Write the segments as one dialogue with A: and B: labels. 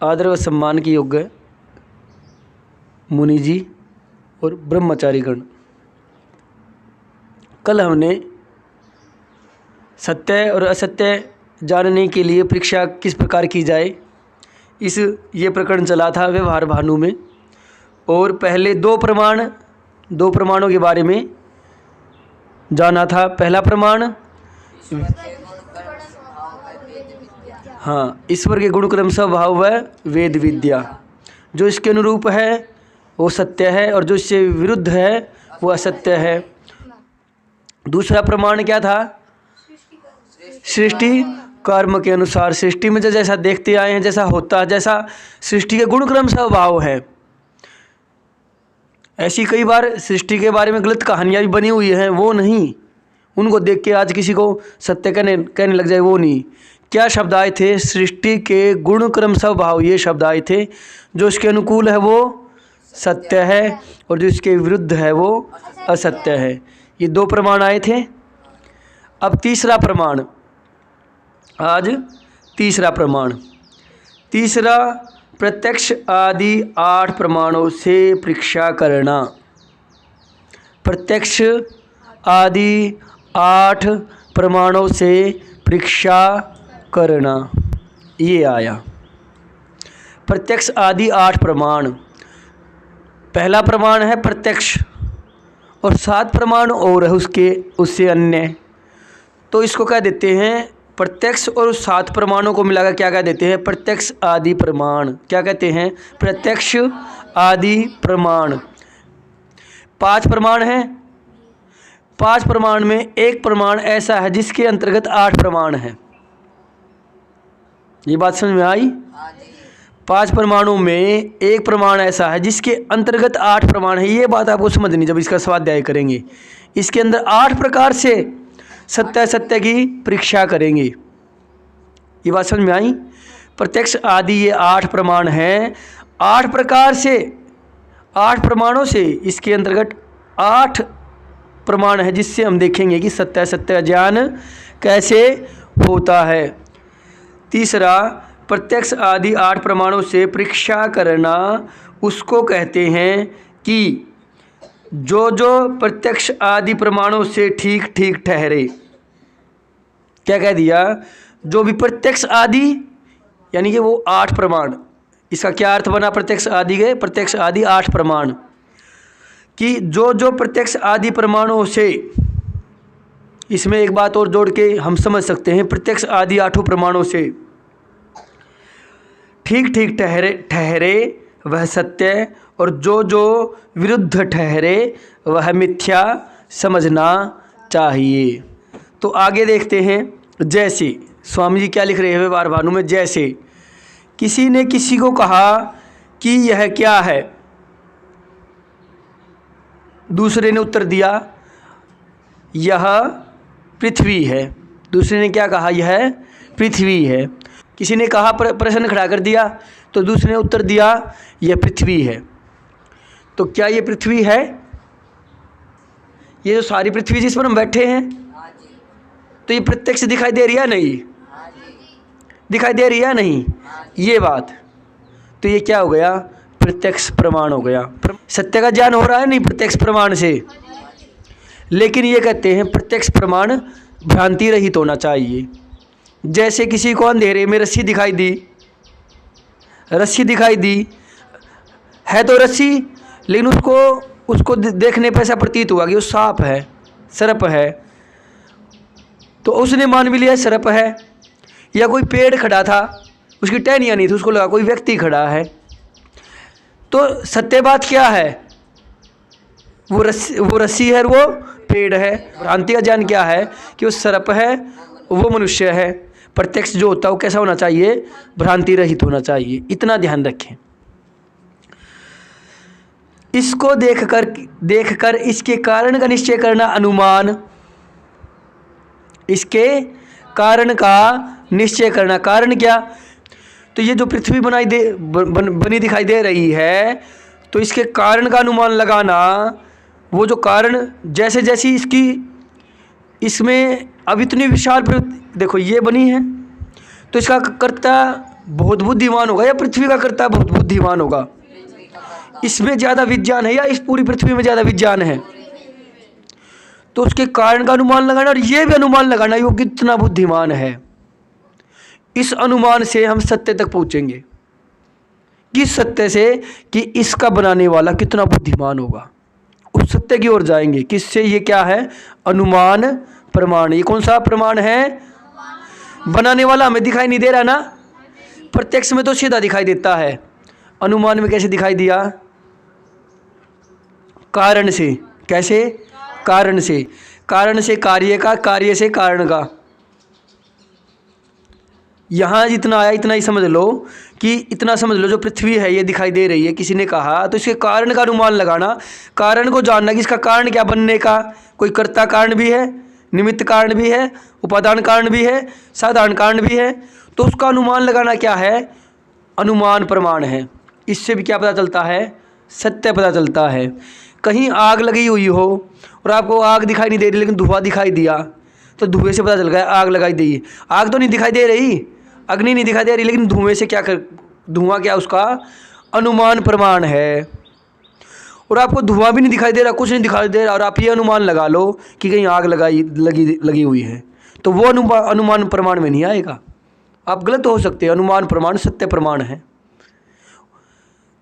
A: आदर व सम्मान के योग्य मुनि जी और ब्रह्मचारी गण। कल हमने सत्य और असत्य जानने के लिए परीक्षा किस प्रकार की जाए ये प्रकरण चला था व्यवहार भानु में। और पहले दो प्रमाणों के बारे में जाना था। पहला प्रमाण, हाँ, ईश्वर के गुण कर्म स्वभाव व वेद विद्या। जो इसके अनुरूप है वो सत्य है और जो इससे विरुद्ध है वो असत्य है। दूसरा प्रमाण क्या था? सृष्टि कर्म के अनुसार, सृष्टि में जैसा देखते आए हैं, जैसा होता है, जैसा सृष्टि के गुण क्रम स्वभाव है। ऐसी कई बार सृष्टि के बारे में गलत कहानियाँ भी बनी हुई हैं, वो नहीं, उनको देख के आज किसी को सत्य कहने लग जाए, वो नहीं। क्या शब्द आए थे? सृष्टि के गुण क्रम स्वभाव, ये शब्द आए थे। जो इसके अनुकूल है वो सत्य है और जो इसके विरुद्ध है वो असत्य है। ये दो प्रमाण आए थे। अब तीसरा प्रमाण, आज तीसरा प्रमाण, तीसरा प्रत्यक्ष आदि 8 प्रमाणों से परीक्षा करना। प्रत्यक्ष आदि 8 प्रमाणों से परीक्षा करना, ये आया। प्रत्यक्ष आदि 8 प्रमाण। पहला प्रमाण है प्रत्यक्ष और 7 प्रमाण और है उससे अन्य। तो इसको क्या देते हैं? प्रत्यक्ष और 7 प्रमाणों को मिलाकर क्या कह देते हैं? प्रत्यक्ष आदि प्रमाण। क्या कहते हैं? प्रत्यक्ष आदि प्रमाण। 5 प्रमाण हैं। 5 प्रमाण में एक प्रमाण ऐसा है जिसके अंतर्गत 8 प्रमाण हैं। ये बात समझ में आई? 5 प्रमाणों में एक प्रमाण ऐसा है जिसके अंतर्गत 8 प्रमाण है। ये बात आपको समझनी जब इसका स्वाध्याय करेंगे। इसके अंदर 8 प्रकार से सत्य की परीक्षा करेंगे। ये बात समझ में आई? प्रत्यक्ष आदि ये 8 प्रमाण हैं। 8 प्रकार से, 8 प्रमाणों से इसके अंतर्गत 8 प्रमाण है जिससे हम देखेंगे कि सत्य ज्ञान कैसे होता है। तीसरा, प्रत्यक्ष आदि 8 प्रमाणों से परीक्षा करना उसको कहते हैं कि जो प्रत्यक्ष आदि प्रमाणों से ठीक ठीक ठहरे। क्या कह दिया? जो भी प्रत्यक्ष आदि, यानी कि वो 8 प्रमाण। इसका क्या अर्थ बना प्रत्यक्ष आदि के? प्रत्यक्ष आदि 8 प्रमाण कि जो प्रत्यक्ष आदि प्रमाणों से, इसमें एक बात और जोड़ के हम समझ सकते हैं, प्रत्यक्ष आदि 8 प्रमाणों से ठीक ठीक ठहरे वह सत्य और जो विरुद्ध ठहरे वह मिथ्या समझना चाहिए। तो आगे देखते हैं। जैसे स्वामी जी क्या लिख रहे हैं व्यवहार भानु में? जैसे किसी ने किसी को कहा कि यह क्या है, दूसरे ने उत्तर दिया यह पृथ्वी है। दूसरे ने क्या कहा? यह पृथ्वी है। किसी ने कहा, प्रश्न खड़ा कर दिया, तो दूसरे ने उत्तर दिया यह पृथ्वी है। तो क्या ये पृथ्वी है? ये जो सारी पृथ्वी जिस पर हम बैठे हैं, तो ये प्रत्यक्ष दिखाई दे रही है नहीं? दिखाई दे रही है नहीं? ये बात, तो ये क्या हो गया? प्रत्यक्ष प्रमाण हो गया। सत्य का ज्ञान हो रहा है नहीं प्रत्यक्ष प्रमाण से। लेकिन ये कहते हैं प्रत्यक्ष प्रमाण भ्रांति रहित होना चाहिए। जैसे किसी को अंधेरे में रस्सी दिखाई दी है तो रस्सी, लेकिन उसको देखने पर ऐसा प्रतीत हुआ कि वो सांप है, सर्प है, तो उसने मान भी लिया सर्प है। या कोई पेड़ खड़ा था, उसकी टहनियाँ नहीं थी, उसको लगा कोई व्यक्ति खड़ा है। तो सत्य बात क्या है? वो रस्सी है और वो पेड़ है। भ्रांति का ज्ञान क्या है? कि वो सर्प है, वो मनुष्य है। प्रत्यक्ष जो होता है वो कैसा होना चाहिए? भ्रांति रहित होना चाहिए। इतना ध्यान रखें। इसको देखकर इसके कारण का निश्चय करना अनुमान। इसके कारण का निश्चय करना। कारण क्या? तो ये जो पृथ्वी बनी दिखाई दे रही है, तो इसके कारण का अनुमान लगाना। वो जो कारण जैसे जैसी इसमें अब इतनी विशाल, देखो ये बनी है, तो इसका कर्ता बहुत बुद्धिमान होगा या पृथ्वी का कर्ता बहुत बुद्धिमान होगा? इसमें ज़्यादा विज्ञान है या इस पूरी पृथ्वी में ज़्यादा विज्ञान है? तो उसके कारण का अनुमान लगाना और ये भी अनुमान लगाना वो कितना बुद्धिमान है। इस अनुमान से हम सत्य तक पहुंचेंगे। किस सत्य से? कि इसका बनाने वाला कितना बुद्धिमान होगा, उस सत्य की ओर जाएंगे। किससे? ये क्या है? अनुमान प्रमाण। ये कौन सा प्रमाण है? बनाने वाला हमें दिखाई नहीं दे रहा ना, प्रत्यक्ष में तो सीधा दिखाई देता है, अनुमान में कैसे दिखाई दिया? कारण से। कैसे? कारण से। कारण से कार्य का, कार्य से कारण का। यहाँ जितना आया इतना ही समझ लो, कि इतना समझ लो जो पृथ्वी है ये दिखाई दे रही है, किसी ने कहा तो इसके कारण का अनुमान लगाना, कारण को जानना कि इसका कारण क्या बनने का। कोई कर्ता कारण भी है, निमित्त कारण भी है, उपादान कारण भी है, साधारण कारण भी है। तो उसका अनुमान लगाना क्या है? अनुमान प्रमाण है। इससे भी क्या पता चलता है? सत्य पता चलता है। कहीं आग लगी हुई हो और आपको आग दिखाई नहीं दे रही लेकिन धुआं दिखाई दिया, तो धुएं से पता चल गया आग लगाई दी। आग तो नहीं दिखाई दे रही, अग्नि नहीं दिखाई दे रही, लेकिन धुएं से क्या कर, धुआं क्या उसका अनुमान प्रमाण है। और आपको धुआं भी नहीं दिखाई दे रहा, कुछ नहीं दिखाई दे रहा, और आप ये अनुमान लगा लो कि कहीं आग लगी हुई है, तो वो अनुमान प्रमाण में नहीं आएगा। आप गलत हो सकते हैं। अनुमान प्रमाण सत्य प्रमाण है।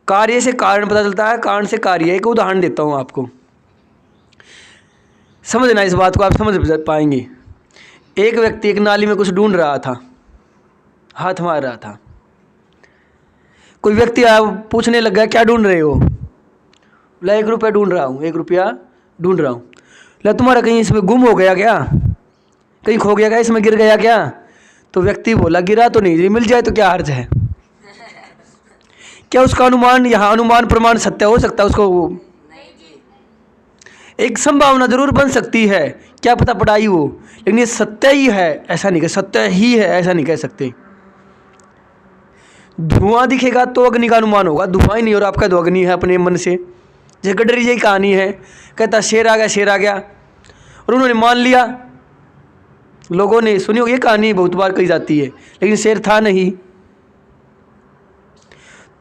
A: कार्य से कारण पता चलता है, कारण से कार्य। एक उदाहरण देता हूँ आपको, समझना इस बात को, आप समझ पाएंगे। एक व्यक्ति एक नाली में कुछ ढूंढ रहा था, हाथ मार रहा था। कोई व्यक्ति आया, पूछने लग गया क्या ढूंढ रहे हो? बोला 1 रुपया ढूंढ रहा हूँ, 1 रुपया ढूंढ रहा हूँ। बोला तुम्हारा कहीं इसमें गुम हो गया क्या? कहीं खो गया क्या? इसमें गिर गया क्या? तो व्यक्ति बोला गिरा तो नहीं, मिल जाए तो क्या हर्ज है। क्या उसका अनुमान, यहाँ अनुमान प्रमाण सत्य हो सकता है? उसको एक संभावना जरूर बन सकती है, क्या पता पढ़ाई हो, लेकिन ये सत्य ही है ऐसा नहीं कह, सत्य ही है ऐसा नहीं कह सकते। धुआं दिखेगा तो अग्नि का अनुमान होगा, धुआं ही नहीं और आपका तो अग्नि है अपने मन से। जैसे गडरी जी कहानी है, कहता शेर आ गया, शेर आ गया, और उन्होंने मान लिया। लोगों ने सुनी हो, ये कहानी बहुत बार कही जाती है, लेकिन शेर था नहीं।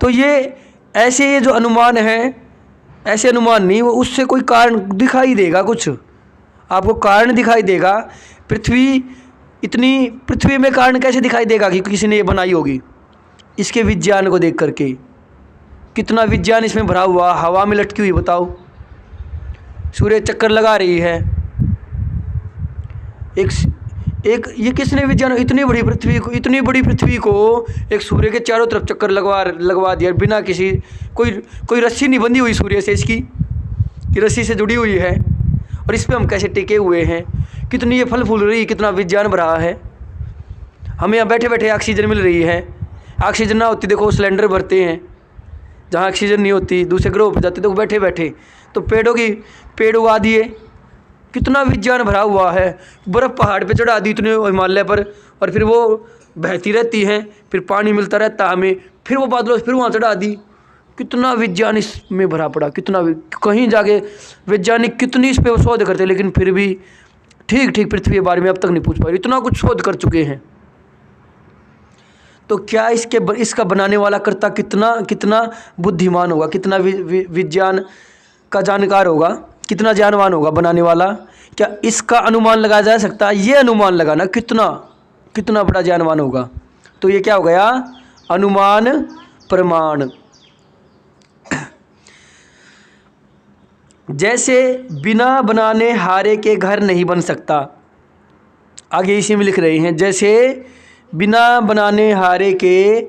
A: तो ये ऐसे ये जो अनुमान है, ऐसे अनुमान नहीं, वो उससे कोई कारण दिखाई देगा, कुछ आपको कारण दिखाई देगा। पृथ्वी में कारण कैसे दिखाई देगा कि किसी ने ये बनाई होगी? इसके विज्ञान को देख करके। कितना विज्ञान इसमें भरा हुआ, हवा में लटकी हुई, बताओ। सूर्य चक्कर लगा रही है, एक ये किसने विज्ञान, इतनी बड़ी पृथ्वी को एक सूर्य के चारों तरफ चक्कर लगवा दिया बिना किसी, कोई रस्सी नहीं बंधी हुई सूर्य से इसकी, कि रस्सी से जुड़ी हुई है, और इस पे हम कैसे टिके हुए हैं। कितनी ये फल फूल रही, कितना विज्ञान भरा है। हमें यहाँ बैठे बैठे ऑक्सीजन मिल रही है। ऑक्सीजन ना होती, देखो सिलेंडर भरते हैं, जहाँ ऑक्सीजन नहीं होती दूसरे ग्रह पर जाते, देखो बैठे बैठे तो पेड़ उगा दिए। कितना विज्ञान भरा हुआ है। बर्फ़ पहाड़ पे चढ़ा दी इतने हिमालय पर, और फिर वो बहती रहती हैं, फिर पानी मिलता रहता हमें, फिर वो बादलों से फिर वहाँ चढ़ा दी। कितना विज्ञान इसमें भरा पड़ा, कहीं जाके वैज्ञानिक कितनी इस पर शोध करते, लेकिन फिर भी ठीक पृथ्वी के बारे में अब तक नहीं पूछ पाए, इतना कुछ शोध कर चुके हैं। तो क्या इसका बनाने वाला कर्ता कितना बुद्धिमान होगा, कितना विज्ञान का जानकार होगा, कितना ज्ञानवान होगा बनाने वाला। क्या इसका अनुमान लगाया जा सकता है? ये अनुमान लगाना कितना बड़ा ज्ञानवान होगा। तो ये क्या हो गया? अनुमान प्रमाण। जैसे बिना बनाने हारे के घर नहीं बन सकता, आगे इसी में लिख रहे हैं, जैसे बिना बनाने हारे के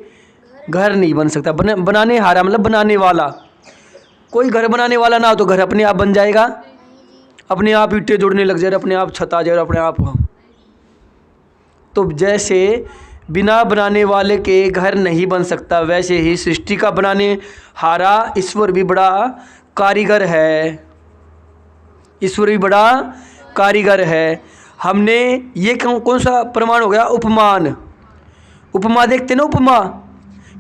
A: घर नहीं बन सकता। बनाने हारा मतलब बनाने वाला। कोई घर बनाने वाला ना हो तो घर अपने आप बन जाएगा, अपने आप ईंटें जोड़ने लग जाए, अपने आप छत आ जाए, अपने आप। तो जैसे बिना बनाने वाले के घर नहीं बन सकता, वैसे ही सृष्टि का बनाने हारा ईश्वर भी बड़ा कारीगर है। ईश्वर भी बड़ा कारीगर है। हमने ये कौन सा प्रमाण हो गया? उपमान। उपमा देखते ना, उपमा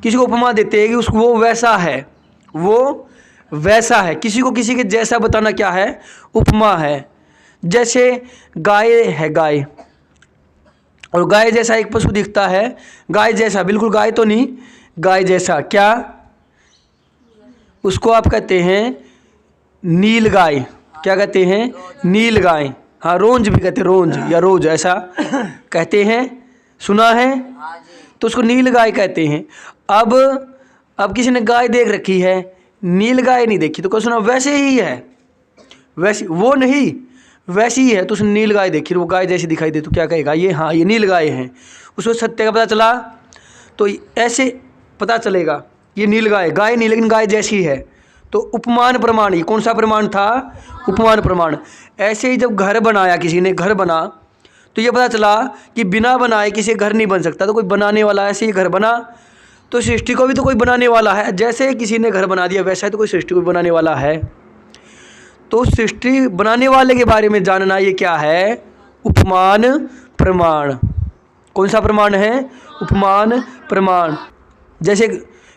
A: किसी को उपमा देते हैं कि उसको वो वैसा है, किसी को किसी के जैसा बताना क्या है? उपमा है। जैसे गाय है, गाय और गाय जैसा एक पशु दिखता है, गाय जैसा, बिल्कुल गाय तो नहीं, गाय जैसा, क्या उसको आप कहते हैं नील गाय। क्या कहते हैं? नील गाय। हाँ, रोंज भी कहते हैं, रोंज या रोज ऐसा कहते हैं, सुना है? तो उसको नील गाय कहते हैं। अब किसी ने गाय देख रखी है, नील गाय नहीं देखी, तो क्या सुना वैसे ही है, वैसी वो नहीं, वैसी ही है। तो उसने नील गाय देखी, वो गाय जैसी दिखाई दे, तो क्या कहेगा? ये हाँ, ये नील गाय है। उसको सत्य का पता चला, तो ऐसे पता चलेगा ये नील गाय, गाय नहीं लेकिन गाय जैसी है। तो उपमान प्रमाण, ये कौन सा प्रमाण था? उपमान प्रमाण। ऐसे ही जब घर बनाया, किसी ने घर बना, तो ये पता चला कि बिना बनाए किसी घर नहीं बन सकता, तो कोई बनाने वाला, ऐसे ही घर बना, तो सृष्टि को भी तो कोई बनाने वाला है। जैसे किसी ने घर बना दिया वैसा ही तो कोई सृष्टि को बनाने वाला है। तो सृष्टि बनाने वाले के बारे में जानना, ये क्या है? उपमान प्रमाण। कौन सा प्रमाण है? उपमान प्रमाण। जैसे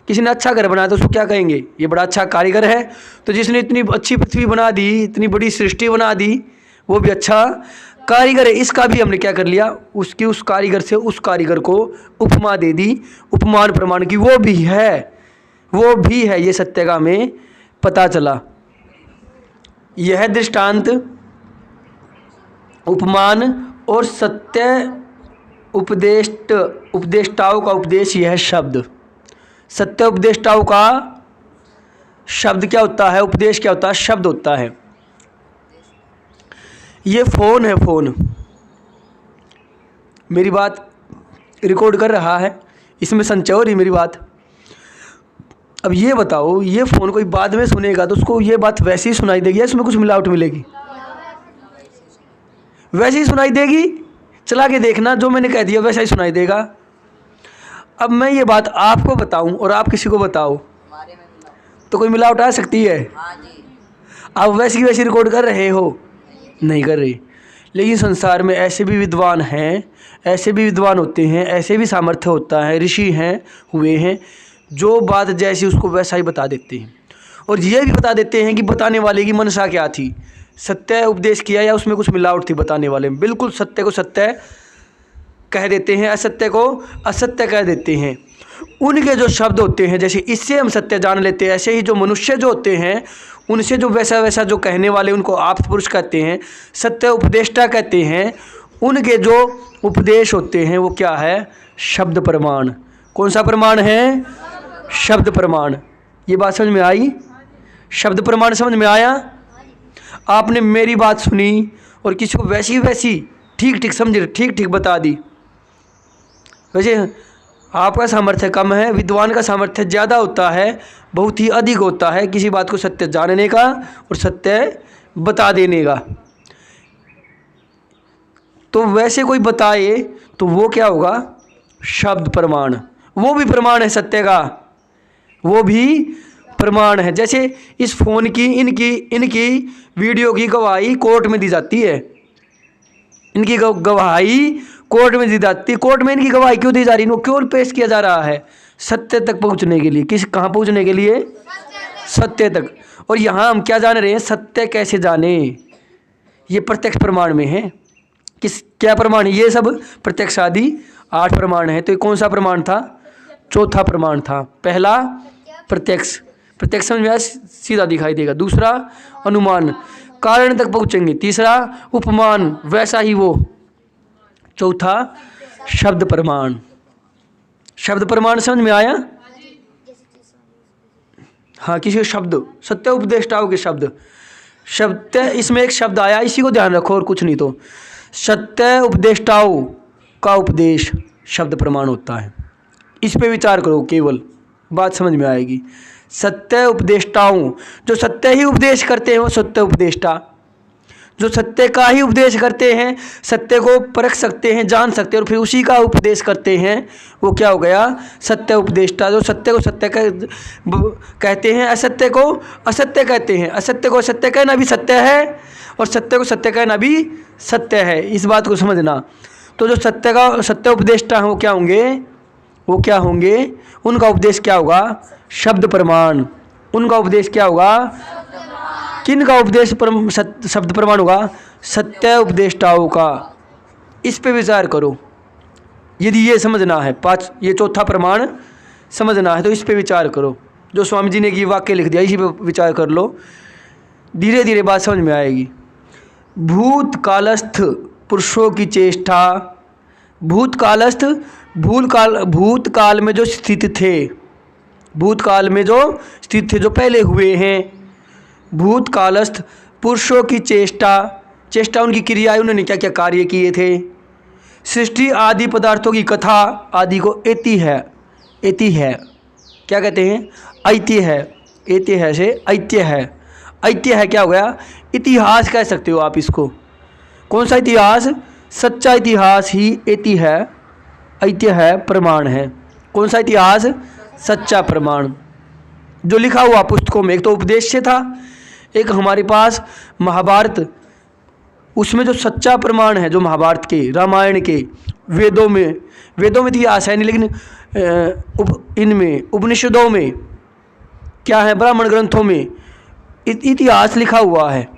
A: किसी ने अच्छा घर बनाया तो उसको क्या कहेंगे? ये बड़ा अच्छा कारीगर है। तो जिसने इतनी अच्छी पृथ्वी बना दी, इतनी बड़ी सृष्टि बना दी, वो भी अच्छा कारीगर है। इसका भी हमने क्या कर लिया? उसकी उस कारीगर से उस कारीगर को उपमा दे दी, उपमान प्रमाण की। वो भी है, ये सत्यका में पता चला। यह दृष्टांत उपमान और सत्य उपदेष्टाओं का उपदेश, यह शब्द, सत्य उपदेष्टाओं का शब्द क्या होता है? उपदेश क्या होता है? शब्द होता है। ये फोन है, फोन, मेरी बात रिकॉर्ड कर रहा है, इसमें संचय हो रही मेरी बात। अब ये बताओ, ये फ़ोन कोई बाद में सुनेगा तो उसको ये बात वैसी ही सुनाई देगी या इसमें कुछ मिलावट मिलेगी? वैसी ही सुनाई देगी। चला के देखना, जो मैंने कह दिया वैसा ही सुनाई देगा। अब मैं ये बात आपको बताऊं और आप किसी को बताओ तो कोई मिलावट आ सकती है? आप वैसी वैसी रिकॉर्ड कर रहे हो? नहीं कर रही। लेकिन संसार में ऐसे भी विद्वान हैं, ऐसे भी विद्वान होते हैं, ऐसे भी सामर्थ्य होता है, ऋषि हैं, हुए हैं, जो बात जैसी उसको वैसा ही बता देते हैं। और ये भी बता देते हैं कि बताने वाले की मनसा क्या थी, सत्य उपदेश किया या उसमें कुछ मिलावट थी बताने वाले में। बिल्कुल सत्य को सत्य कह देते हैं, असत्य को असत्य कह देते हैं। उनके जो शब्द होते हैं, जैसे इससे हम सत्य जान लेते हैं, ऐसे ही जो मनुष्य जो होते हैं उनसे जो वैसा वैसा जो कहने वाले, उनको आप पुरुष कहते हैं, सत्य उपदेष्टा कहते हैं। उनके जो उपदेश होते हैं वो क्या है? शब्द प्रमाण। कौन सा प्रमाण है? शब्द प्रमाण। ये बात समझ में आई? शब्द प्रमाण समझ में आया? आपने मेरी बात सुनी और किसी को वैसी वैसी ठीक ठीक समझ, ठीक ठीक बता दी। वैसे आपका सामर्थ्य कम है, विद्वान का सामर्थ्य ज़्यादा होता है, बहुत ही अधिक होता है किसी बात को सत्य जानने का और सत्य बता देने का। तो वैसे कोई बताए तो वो क्या होगा? शब्द प्रमाण। वो भी प्रमाण है सत्य का, वो भी प्रमाण है। जैसे इस फ़ोन की, इनकी वीडियो की गवाही कोर्ट में दी जाती है, इनकी गवाही कोर्ट में दी जाती है। कोर्ट में इनकी गवाही क्यों दी जा रही है? वो क्यों पेश किया जा रहा है? सत्य तक पहुंचने के लिए। कहाँ पहुंचने के लिए? सत्य तक। और यहाँ हम क्या जान रहे हैं? सत्य कैसे जाने? ये प्रत्यक्ष प्रमाण में है। क्या प्रमाण है? ये सब प्रत्यक्ष आदि 8 प्रमाण है। तो ये कौन सा प्रमाण था? चौथा प्रमाण था। पहला प्रत्यक्ष समझ में आया, सीधा दिखाई देगा। दूसरा अनुमान, कारण तक पहुंचेंगे। तीसरा उपमान, वैसा ही वो। चौथा शब्द प्रमाण। शब्द प्रमाण समझ में आया? हाँ, किसी शब्द, सत्य उपदेष्टाओं के शब्द, इसमें एक शब्द आया, इसी को ध्यान रखो और कुछ नहीं। तो सत्य उपदेष्टाओं का उपदेश शब्द प्रमाण होता है। इस पे विचार करो, केवल बात समझ में आएगी। सत्य उपदेष्टाओं, जो सत्य ही उपदेश करते हैं वो सत्य उपदेष्टा। जो सत्य का ही उपदेश करते हैं, सत्य को परख सकते हैं, जान सकते हैं और फिर उसी का उपदेश करते हैं, वो क्या हो गया? सत्य उपदेष्टा। जो सत्य को सत्य कहते हैं, असत्य को असत्य कहते हैं। असत्य को असत्य कहना भी सत्य है और सत्य को सत्य कहना भी सत्य है। इस बात को समझना। तो जो सत्य उपदेष्टा हैं वो क्या होंगे? उनका उपदेश क्या होगा? शब्द प्रमाण। उनका उपदेश क्या होगा? किन का उपदेश शब्द प्रमाण होगा? सत्य उपदेष्टाओं का। इस पे विचार करो। यदि ये समझना है, ये चौथा प्रमाण समझना है तो इस पे विचार करो। जो स्वामी जी ने ये वाक्य लिख दिया इसी पे विचार कर लो, धीरे धीरे बात समझ में आएगी। भूतकालस्थ पुरुषों की चेष्टा, भूतकालस्थ भूतकाल में जो स्थित थे, भूतकाल में जो स्थित थे, जो पहले हुए हैं। भूतकालस्थ पुरुषों की चेष्टा उनकी क्रियाएं, उन्होंने क्या क्या कार्य किए थे। सृष्टि आदि पदार्थों की कथा, आदि को एति है क्या कहते हैं, ऐतिह्य है। ऐतिह्य से ऐतिह्य है, ऐतिह्य है क्या हो गया, इतिहास कह सकते हो आप इसको। कौन सा इतिहास, सच्चा इतिहास ही ऐतिह्य है, प्रमाण है। कौन सा इतिहास, सच्चा प्रमाण। जो लिखा हुआ पुस्तकों में, एक तो उपदेश से था, एक हमारे पास महाभारत, उसमें जो सच्चा प्रमाण है, जो महाभारत के, रामायण के, वेदों में इतिहास है नहीं, लेकिन इनमें उपनिषदों में क्या है, ब्राह्मण ग्रंथों में इतिहास लिखा हुआ है।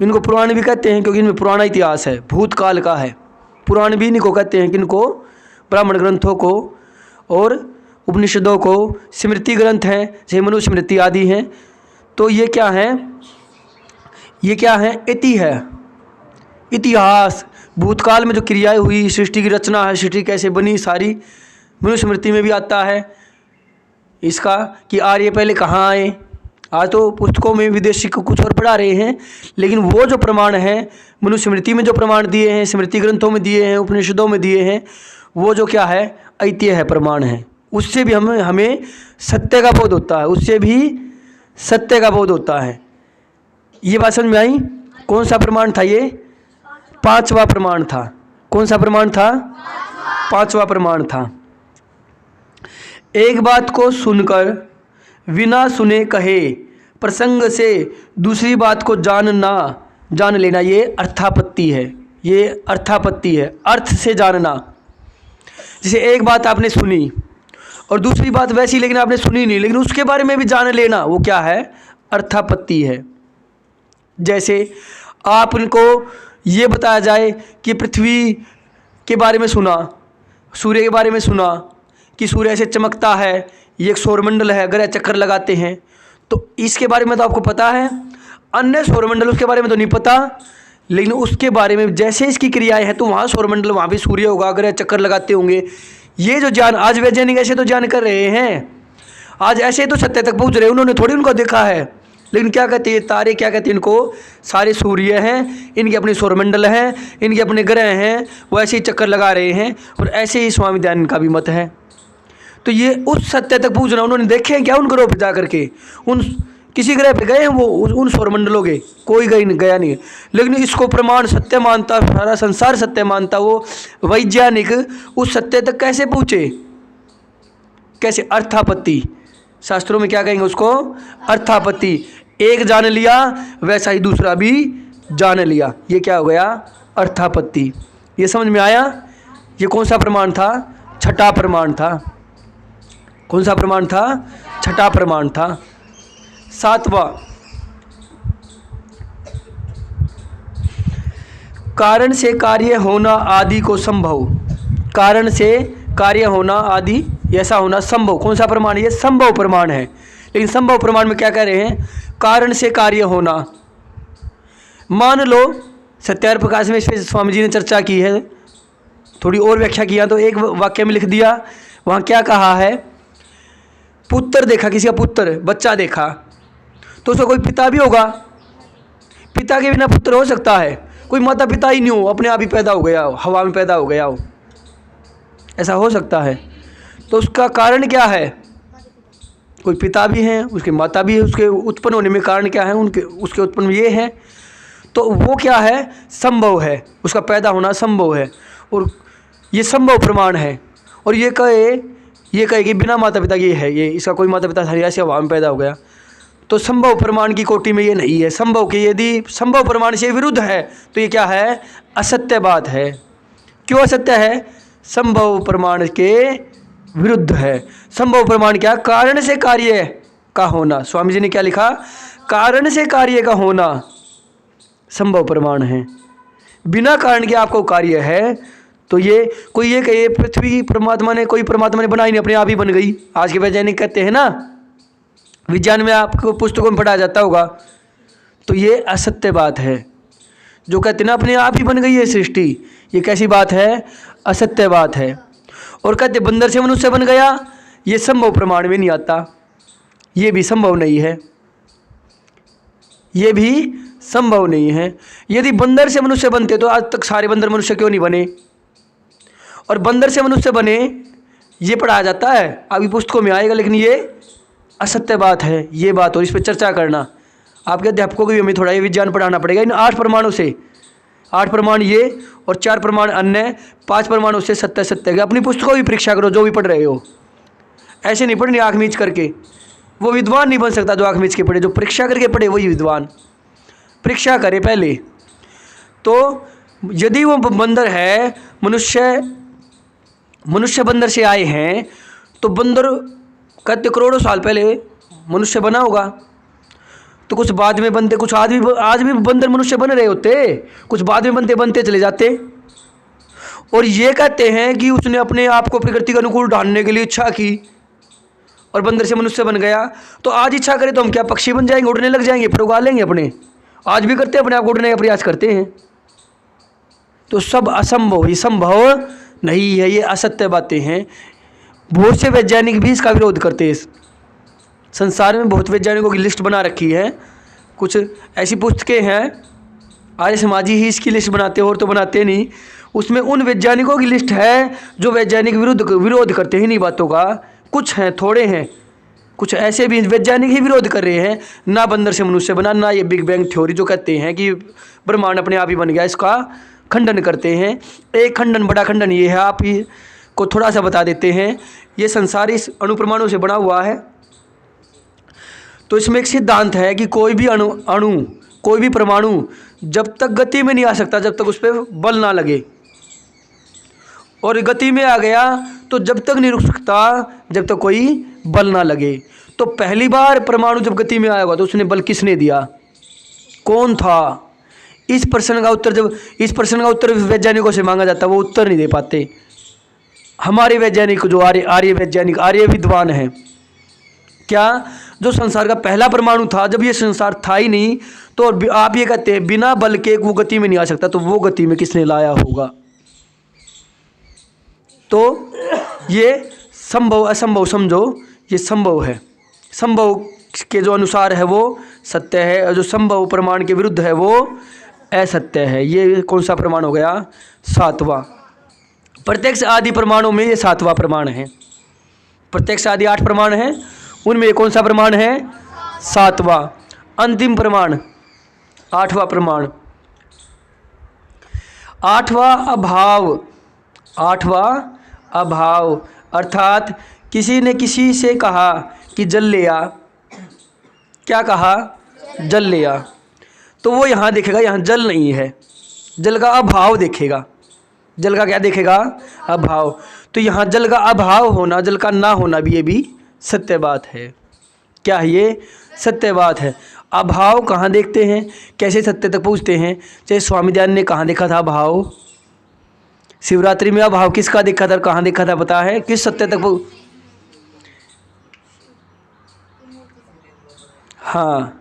A: इनको पुराण भी कहते हैं क्योंकि इनमें पुराना इतिहास है, भूतकाल का है। पुराण भी इनको कहते हैं, किनको, ब्राह्मण ग्रंथों को और उपनिषदों को। स्मृति ग्रंथ हैं, जैसे मनुस्मृति आदि हैं। तो ये क्या है, इतिहास, भूतकाल में जो क्रियाएं हुई, सृष्टि की रचना है, सृष्टि कैसे बनी, सारी मनुस्मृति में भी आता है इसका, कि आर्य पहले कहाँ आए। आज तो पुस्तकों में विदेशी को कुछ और पढ़ा रहे हैं, लेकिन वो जो प्रमाण है मनुस्मृति में, जो प्रमाण दिए हैं, स्मृति ग्रंथों में दिए हैं, उपनिषदों में दिए हैं, वो जो क्या है, ऐतिह्य है, प्रमाण है। उससे भी हमें सत्य का बोध होता है, उससे भी सत्य का बोध होता है। ये बात समझ में आई। कौन सा प्रमाण था ये, पांचवा प्रमाण था। कौन सा प्रमाण था, पांचवा प्रमाण था। एक बात को सुनकर बिना सुने कहे प्रसंग से दूसरी बात को जान लेना, ये अर्थापत्ति है। ये अर्थापत्ति है, अर्थ से जानना। जैसे एक बात आपने सुनी और दूसरी बात वैसी, लेकिन आपने सुनी नहीं, लेकिन उसके बारे में भी जान लेना, वो क्या है, अर्थापत्ति है। जैसे आपको ये बताया जाए कि पृथ्वी के बारे में सुना, सूर्य के बारे में सुना कि सूर्य ऐसे चमकता है, ये एक सौरमंडल है, ग्रह चक्कर लगाते हैं, तो इसके बारे में तो आपको पता है। अन्य सौरमंडल उसके बारे में तो नहीं पता, लेकिन उसके बारे में जैसे इसकी क्रियाएं हैं, तो वहाँ सौरमंडल, वहाँ भी सूर्य होगा, ग्रह चक्कर लगाते होंगे। ये जो ज्ञान आज वैज्ञानिक ऐसे तो ज्ञान कर रहे हैं, आज ऐसे तो सत्य तक पहुँच रहे हैं, उन्होंने थोड़ी उनको देखा है। लेकिन क्या कहते हैं तारे, क्या कहते हैं इनको, सारे सूर्य हैं, इनके अपने सौरमंडल हैं, इनके अपने ग्रह हैं, वो ऐसे ही चक्कर लगा रहे हैं। और ऐसे ही स्वामी दयानंद का भी मत है। तो ये उस सत्य तक पहुँचना, उन्होंने देखे हैं क्या उन ग्रहों पर जा करके, उन किसी ग्रह पे गए हैं वो, उन सौरमंडलों के कोई गया नहीं है। लेकिन इसको प्रमाण सत्य मानता, सारा संसार सत्य मानता, वो वैज्ञानिक उस सत्य तक कैसे पहुँचे, कैसे, अर्थापत्ति। शास्त्रों में क्या कहेंगे उसको, अर्थापत्ति। एक जान लिया वैसा ही दूसरा भी जान लिया, ये क्या हो गया, अर्थापत्ति। ये समझ में आया। ये कौन सा प्रमाण था, छठा प्रमाण था। कौन सा प्रमाण था, छठा प्रमाण था। सातवां, कारण से कार्य होना आदि को संभव, कारण से कार्य होना आदि ऐसा होना संभव। कौन सा प्रमाण, ये संभव प्रमाण है। लेकिन संभव प्रमाण में क्या कह रहे हैं, कारण से कार्य होना। मान लो सत्यार्थ प्रकाश में इस पर स्वामी जी ने चर्चा की है, थोड़ी और व्याख्या किया, तो एक वाक्य में लिख दिया, वहाँ क्या कहा है, पुत्र देखा, किसी का पुत्र, बच्चा देखा, तो उसका कोई पिता भी होगा, पिता के बिना पुत्र हो सकता है, कोई माता पिता ही नहीं हो, अपने आप ही पैदा हो गया हो, हवा में पैदा हो गया हो, ऐसा हो सकता है। तो उसका कारण क्या है, कोई पिता भी हैं, उसके माता भी है, उसके उत्पन्न होने में कारण क्या है, उसके उत्पन्न में ये है। तो वो क्या है, संभव है, उसका पैदा होना संभव है, और ये संभव प्रमाण है। और ये कहे कि बिना माता पिता ये है, ये इसका कोई माता पिता था, ऐसे हवा में पैदा हो गया, तो संभव प्रमाण की कोटि में ये नहीं है। संभव के, यदि संभव प्रमाण से विरुद्ध है तो ये क्या है, असत्य बात है। क्यों असत्य है, संभव प्रमाण के विरुद्ध है। संभव प्रमाण क्या, कारण से कार्य का होना। स्वामी जी ने क्या लिखा, कारण से कार्य का होना संभव प्रमाण है। बिना कारण के आपको कार्य है तो ये कोई ये कहे पृथ्वी परमात्मा ने बनाई नहीं, अपने आप ही बन गई। आज के वैज्ञानिक कहते हैं ना, विज्ञान में आपको पुस्तकों में पढ़ाया जाता होगा, तो ये असत्य बात है। जो कहते हैं ना अपने आप ही बन गई है सृष्टि, ये कैसी बात है? असत्य बात है। और कहते बंदर से मनुष्य बन गया, ये संभव प्रमाण में नहीं आता, ये भी संभव नहीं है, ये भी संभव नहीं है। यदि बंदर से मनुष्य बनते तो आज तक सारे बंदर मनुष्य क्यों नहीं बने? और बंदर से मनुष्य बने ये पढ़ाया जाता है, अभी पुस्तकों में आएगा, लेकिन ये असत्य बात है ये बात। और इस पर चर्चा करना आपके अध्यापकों को भी हमें थोड़ा ये विज्ञान पढ़ाना पड़ेगा। इन 8 प्रमाणों से, 8 प्रमाण ये और 4 प्रमाण अन्य, 5 प्रमाणों से सत्य सत्य के। अपनी पुस्तकों की परीक्षा करो जो भी पढ़ रहे हो, ऐसे नहीं पढ़नी आँख मीच करके। वो विद्वान नहीं बन सकता जो आँख मीच के पढ़े, जो परीक्षा करके पढ़े वही विद्वान। परीक्षा करे पहले। तो यदि वो बंदर है, मनुष्य बंदर से आए हैं, तो बंदर कहते करोड़ों साल पहले मनुष्य बना होगा। तो कुछ बाद में बनते, कुछ आज भी बंदर मनुष्य बन रहे होते, कुछ बाद में बनते चले जाते। और ये कहते हैं कि उसने अपने आप को प्रकृति के अनुकूल ढालने के लिए इच्छा की और बंदर से मनुष्य बन गया। तो आज इच्छा करें तो हम क्या पक्षी बन जाएंगे, उड़ने लग जाएंगे, फिर उगा लेंगे अपने? आज भी करते हैं, अपने आप को उड़ने का प्रयास करते हैं। तो सब असंभव, ये संभव नहीं है, ये असत्य बातें हैं। बहुत से वैज्ञानिक भी इसका विरोध करते हैं। संसार में बहुत वैज्ञानिकों की लिस्ट बना रखी है, कुछ ऐसी पुस्तकें हैं, आर्य समाजी ही इसकी लिस्ट बनाते हैं और तो बनाते नहीं। उसमें उन वैज्ञानिकों की लिस्ट है जो वैज्ञानिक विरोध करते हैं इन्हीं बातों का। कुछ हैं, थोड़े हैं, कुछ ऐसे भी वैज्ञानिक ही विरोध कर रहे हैं, ना बंदर से मनुष्य बना, ना ये बिग बैंग थ्योरी जो कहते हैं कि ब्रह्मांड अपने आप ही बन गया, इसका खंडन करते हैं। एक खंडन, बड़ा खंडन ये है, आप ही को थोड़ा सा बता देते हैं। ये संसार इस अणुपरमाणु से बना हुआ है। तो इसमें एक सिद्धांत है कि कोई भी अणु कोई भी परमाणु जब तक गति में नहीं आ सकता जब तक उस पर बल ना लगे, और गति में आ गया तो जब तक नहीं रुक सकता जब तक कोई बल ना लगे। तो पहली बार परमाणु जब गति में आया होगा तो उसने बल किसने दिया, कौन था? इस प्रश्न का उत्तर वैज्ञानिकों से मांगा जाता है, वो उत्तर नहीं दे पाते। हमारे वैज्ञानिक जो आर्य वैज्ञानिक, आर्य विद्वान हैं, क्या जो संसार का पहला परमाणु था, जब ये संसार था ही नहीं, तो आप ये कहते हैं बिना बल के वो गति में नहीं आ सकता, तो वो गति में किसने लाया होगा? तो ये संभव असंभव समझो, ये संभव है, संभव के जो अनुसार है वो सत्य है, और जो संभव प्रमाण के विरुद्ध है वो असत्य है। ये कौन सा प्रमाण हो गया? 7वां। प्रत्यक्ष आदि प्रमाणों में ये 7वां प्रमाण है। प्रत्यक्ष आदि 8 प्रमाण हैं, उनमें ये कौन सा प्रमाण है? 7वां। अंतिम प्रमाण 8वां प्रमाण, 8वां अभाव। 8वां अभाव अर्थात किसी ने किसी से कहा कि जल ले आ, क्या कहा? जल ले आ, तो वो यहाँ देखेगा यहाँ जल नहीं है, जल का अभाव देखेगा। जल का क्या देखेगा? अभाव। तो यहाँ जल का अभाव होना, जल का ना होना भी, ये भी सत्य बात है। क्या है ये? सत्य बात है। अभाव कहाँ देखते हैं, कैसे सत्य तक पहुँचते हैं? चाहे स्वामी दयानंद ने कहाँ देखा था अभाव? शिवरात्रि में अभाव किसका देखा था, कहाँ देखा था पता है? किस सत्य तक हाँ,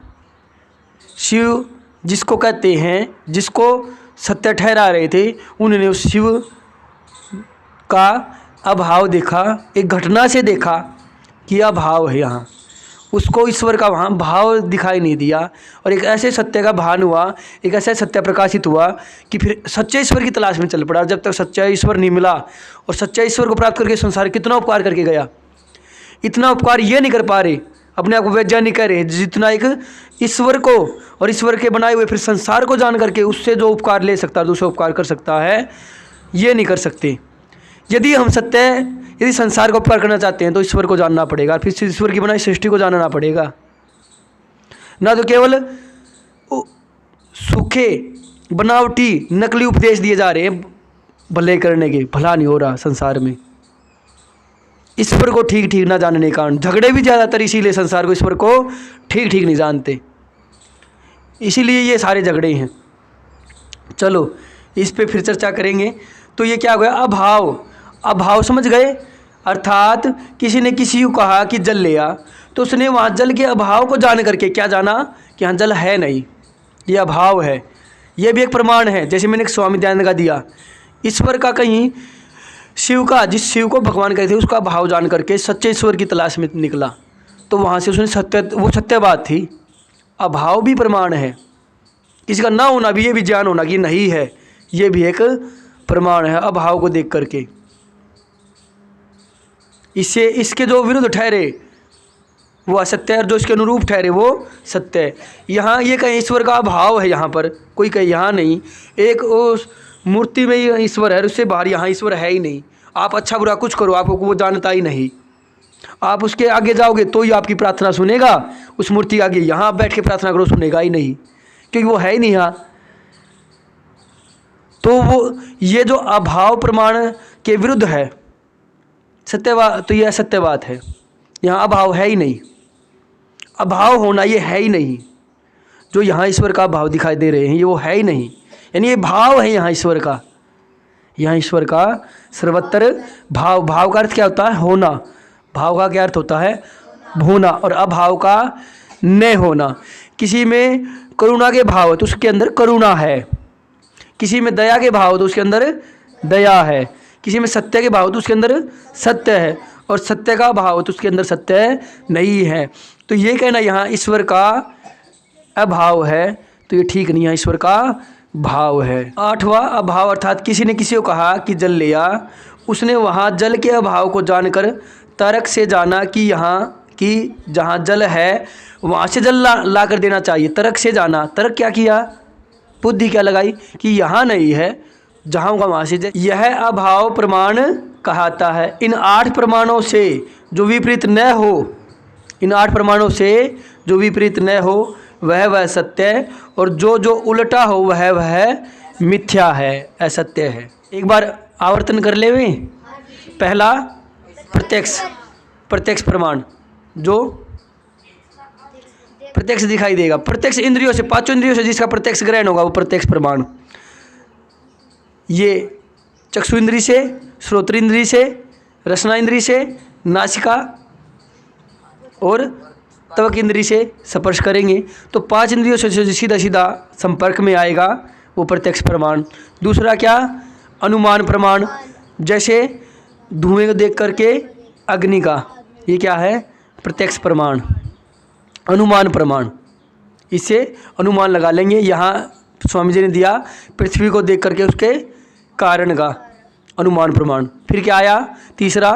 A: शिव जिसको कहते हैं, जिसको सत्य ठहरा रहे थे, उन्होंने उस शिव का अभाव देखा, एक घटना से देखा कि अभाव है यहाँ, उसको ईश्वर का वहाँ भाव दिखाई नहीं दिया, और एक ऐसे सत्य का भान हुआ, एक ऐसा सत्य प्रकाशित हुआ कि फिर सच्चे ईश्वर की तलाश में चल पड़ा। जब तक सच्चा ईश्वर नहीं मिला, और सच्चा ईश्वर को प्राप्त करके संसार कितना उपकार करके गया, इतना उपकार ये नहीं कर पा रहे, अपने आप को वैज्ञानिक कह रहे, जितना एक ईश्वर को और ईश्वर के बनाए हुए फिर संसार को जान करके उससे जो उपकार ले सकता है, दूसरा उपकार कर सकता है, ये नहीं कर सकते। यदि हम यदि संसार को उपकार करना चाहते हैं तो ईश्वर को जानना पड़ेगा, फिर ईश्वर की बनाई सृष्टि को जानना पड़ेगा। ना तो केवल सूखे बनावटी नकली उपदेश दिए जा रहे हैं भले करने के, भला नहीं हो रहा संसार में। ईश्वर को ठीक ठीक ना जानने के कारण झगड़े भी ज़्यादातर इसीलिए संसार को, ईश्वर को ठीक ठीक नहीं जानते, इसीलिए ये सारे झगड़े हैं। चलो इस पे फिर चर्चा करेंगे। तो ये क्या हो गया, अभाव। अभाव समझ गए, अर्थात किसी ने किसी को कहा कि जल ले आ, तो उसने वहाँ जल के अभाव को जान करके क्या जाना कि यहाँ जल है नहीं, ये अभाव है। ये भी एक प्रमाण है। जैसे मैंने स्वामी दयानंद का दिया, ईश्वर का कहीं शिव का, जिस शिव को भगवान कहते थे उसका भाव जान करके सच्चे ईश्वर की तलाश में निकला, तो वहाँ से उसने सत्य, वो सत्य बात थी। अभाव भी प्रमाण है, किसी का ना होना भी, ये भी ज्ञान होना कि नहीं है, ये भी एक प्रमाण है अभाव को देख करके। इससे इसके जो विरुद्ध ठहरे वो असत्य है, और जो इसके अनुरूप ठहरे वो सत्य है। यहाँ ये कहीं ईश्वर का अभाव है, यहाँ पर कोई कहीं यहाँ नहीं, एक उस मूर्ति में ही ईश्वर है, उससे बाहर यहाँ ईश्वर है ही नहीं। आप अच्छा बुरा कुछ करो, आपको वो जानता ही नहीं। आप उसके आगे जाओगे तो ही आपकी प्रार्थना सुनेगा, उस मूर्ति के आगे यहाँ बैठ के प्रार्थना करो सुनेगा ही नहीं, क्योंकि वो है ही नहीं यहाँ। तो वो ये जो अभाव प्रमाण के विरुद्ध है सत्यवाद, तो यह सत्य बात है। यहाँ अभाव है ही नहीं, अभाव होना ये है ही नहीं। जो यहाँ ईश्वर का भाव दिखाई दे रहे हैं ये वो है ही नहीं, यानी ये भाव है यहाँ ईश्वर का। यहाँ ईश्वर का सर्वत्र भाव, भाव का अर्थ क्या होता है, होना। भाव का क्या अर्थ होता है, होना, और अभाव का न होना। किसी में करुणा के भाव है तो उसके अंदर करुणा है, किसी में दया के भाव तो उसके अंदर दया है, किसी में सत्य के भाव तो उसके अंदर सत्य है, और सत्य का भाव तो उसके अंदर सत्य नहीं है। तो ये कहना यहाँ ईश्वर का अभाव है तो ये ठीक नहीं है, ईश्वर का भाव है। 8वां अभाव, अर्थात किसी ने किसी को कहा कि जल ले आ, उसने वहाँ जल के अभाव को जानकर तर्क से जाना कि यहाँ कि जहाँ जल है वहाँ से जल ला कर देना चाहिए। तर्क से जाना, तर्क क्या किया, बुद्धि क्या लगाई कि यहाँ नहीं है, जहाँ होगा वहाँ से। यह अभाव प्रमाण कहता है। इन 8 प्रमाणों से जो विपरीत न हो, इन 8 प्रमाणों से जो विपरीत न हो वह सत्य है, और जो उल्टा हो वह मिथ्या है, असत्य है। एक बार आवर्तन कर ले। पहला प्रत्यक्ष प्रमाण, जो प्रत्यक्ष दिखाई देगा, प्रत्यक्ष इंद्रियों से, 5 इंद्रियों से जिसका प्रत्यक्ष ग्रहण होगा वो प्रत्यक्ष प्रमाण। ये चक्षु इंद्री से, श्रोत्र इंद्री से, रसना इंद्री से, नासिका और त्वक इंद्री से स्पर्श करेंगे, तो 5 इंद्रियों से सीधा सीधा संपर्क में आएगा वो प्रत्यक्ष प्रमाण। दूसरा क्या, अनुमान प्रमाण, जैसे धुएं को देख करके अग्नि का, ये क्या है, प्रत्यक्ष प्रमाण, अनुमान प्रमाण। इससे अनुमान लगा लेंगे। यहाँ स्वामी जी ने दिया पृथ्वी को देख करके उसके कारण का अनुमान प्रमाण। फिर क्या आया, तीसरा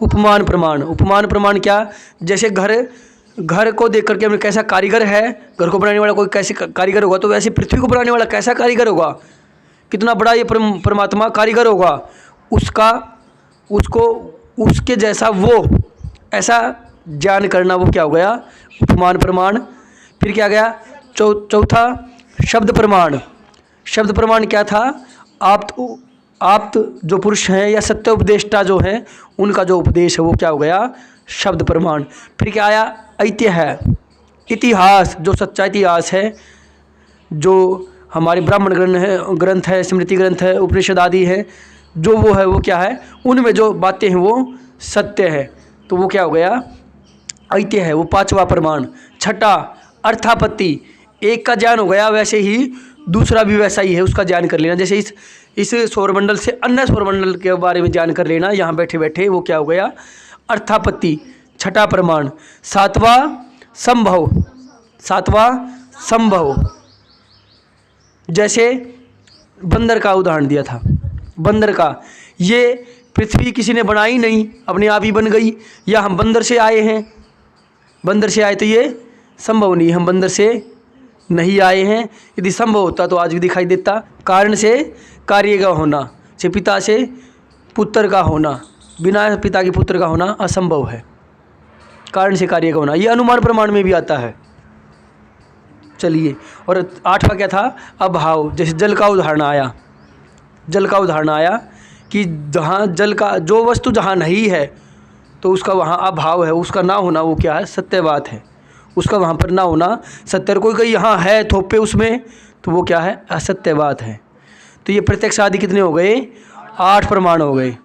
A: उपमान प्रमाण। उपमान प्रमाण क्या, जैसे घर को देख करके हमने कैसा कारीगर है, घर को बनाने वाला कोई कैसे कारीगर होगा, तो वैसे पृथ्वी को बनाने वाला कैसा कारीगर होगा, कितना बड़ा ये परमात्मा कारीगर होगा, उसके जैसा वो ऐसा ज्ञान करना, वो क्या हो गया, उपमान प्रमाण। फिर क्या गया, चौथा शब्द प्रमाण। शब्द प्रमाण क्या था, आप्त जो पुरुष हैं या सत्य उपदेष्टा जो हैं उनका जो उपदेश है वो क्या हो गया, शब्द प्रमाण। फिर क्या आया, ऐतिह्य है, इतिहास, जो सच्चा इतिहास है, जो हमारे ब्राह्मण ग्रंथ है, स्मृति ग्रंथ है, उपनिषद आदि है, जो वो है वो क्या है, उनमें जो बातें हैं वो सत्य है, तो वो क्या हो गया, ऐतिह्य है, वो 5वां प्रमाण। छठा अर्थापत्ति, एक का ज्ञान हो गया, वैसे ही दूसरा भी वैसा ही है, उसका ज्ञान कर लेना। जैसे इस सौरमंडल से अन्य सौरमंडल के बारे में ज्ञान कर लेना यहाँ बैठे बैठे, वो क्या हो गया, अर्थापत्ति, छठा प्रमाण। सातवां संभव, जैसे बंदर का उदाहरण दिया था, बंदर का, ये पृथ्वी किसी ने बनाई नहीं, अपने आप ही बन गई, या हम बंदर से आए हैं, बंदर से आए तो ये संभव नहीं, हम बंदर से नहीं आए हैं। यदि संभव होता तो आज भी दिखाई देता। कारण से कार्य का होना, से पिता से पुत्र का होना, बिना पिता के पुत्र का होना असंभव है। कारण से कार्य का होना, ये अनुमान प्रमाण में भी आता है। चलिए, और 8वां क्या था, अभाव। जैसे जल का उदाहरण आया कि जहाँ जल का, जो वस्तु जहाँ नहीं है तो उसका वहाँ अभाव है, उसका ना होना वो क्या है, सत्य बात है, उसका वहाँ पर ना होना सत्य। कोई कहीं यहाँ है थोपे उसमें, तो वो क्या है, असत्य बात है। तो ये प्रत्यक्ष आदि कितने हो गए, 8 परमाणु हो गए।